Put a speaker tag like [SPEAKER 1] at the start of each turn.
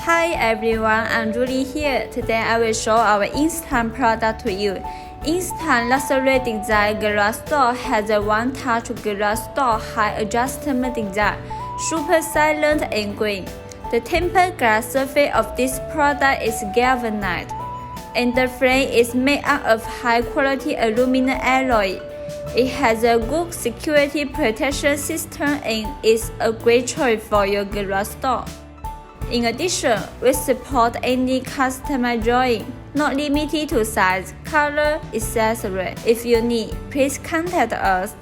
[SPEAKER 1] Hi everyone, I'm Julie here. Today I will show our Instime product to you. Instime luxury design glass door has a one-touch glass door high adjustment design, super silent and green. The tempered glass surface of this product is galvanized, and the frame is made up of high-quality aluminum alloy. It has a good security protection system and is a great choice for your glass door. In addition, we support any customized drawing, not limited to size, color, etc. If you need, please contact us.